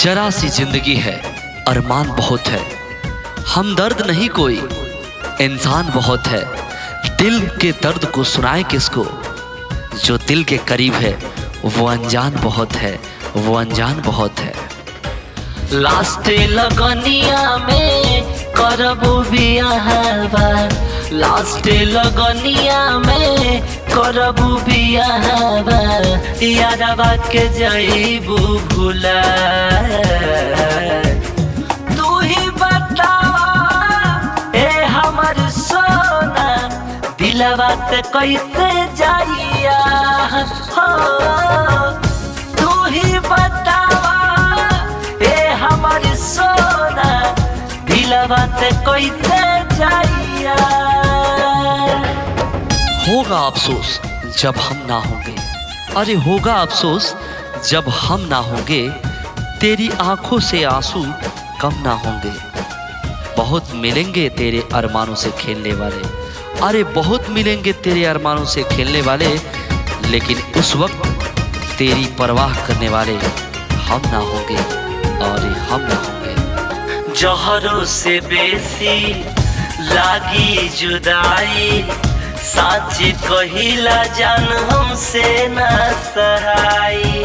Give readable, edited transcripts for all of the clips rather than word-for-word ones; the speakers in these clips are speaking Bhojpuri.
जरा सी जिंदगी है, अरमान बहुत है, हमदर्द नहीं कोई, इंसान बहुत है। दिल के दर्द को सुनाए किसको, जो दिल के करीब है वो अनजान बहुत है, वो अनजान बहुत है। लास्ट लगनिया में करबू बियाहवा, लास्ट लगनिया में करबू बियाहवा, यारवा के जइबू भुला। तू ही बतावा ए हमर सोना, दिलवा से कैसे जाइया हो। तू ही बतावा ए हमर सोना, दिलवा से कैसे जाइया। होगा अफसोस जब हम ना होंगे, अरे होगा अफसोस जब हम ना होंगे, तेरी आंखों से आंसू कम ना होंगे। बहुत मिलेंगे तेरे अरमानों से खेलने वाले, अरे बहुत मिलेंगे तेरे अरमानों से खेलने वाले, लेकिन उस वक्त तेरी परवाह करने वाले हम ना होंगे, और हम ना होंगे। जहरों से बेसी लागी जुदाई, सच कहिला जान हमसे ना सहाई।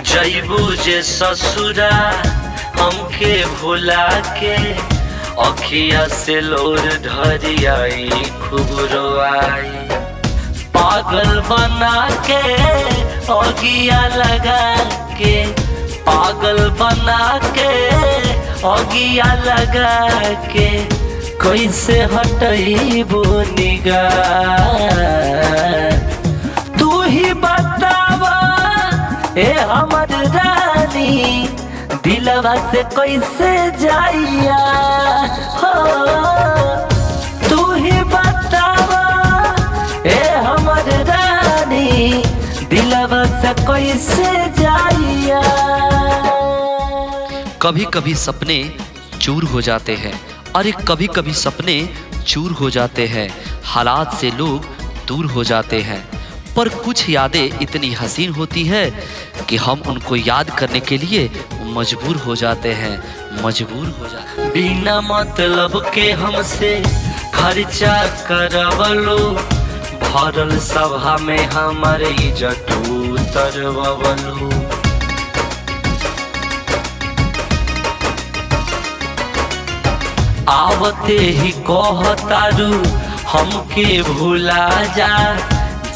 जइबू जे ससुरा हमके भुला के, अखिया से लोर ढरियाई खूब रोआई। पागल बना के अगिया लगा के, पागल बना के अगिया लगा के, कैसे हटइबू निगाह। तू ही बतावा ए हमर रानी, दिलवा से कैसे जाइया हो। तू ही बतावा ए हमर रानी, दिलवा से कैसे जाइया। कभी कभी सपने चूर हो जाते हैं, अरे कभी कभी सपने चूर हो जाते हैं, हालात से लोग दूर हो जाते हैं, पर कुछ यादें इतनी हसीन होती है कि हम उनको याद करने के लिए मजबूर हो जाते हैं, मजबूर हो जाते हैं। बिना मतलब के हमसे खर्चा करवलो, भरल सभा में हमारे इज्जत उतरवलो। आवते ही कहतारू हमके भुला जा,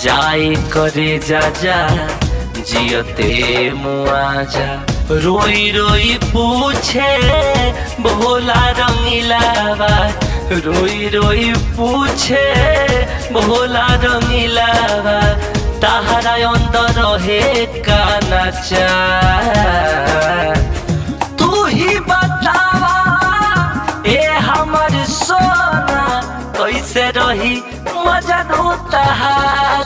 जाए करे जा जा जियते मुआजा। रोई रोई पूछे भोला रंगीलावा, रोई रोई पूछे भोला रंगीलावा, ताहरा अंदर रहे का नचा। तू ही बतावा ए हमर सोना, कैसे रही मजनू तहार।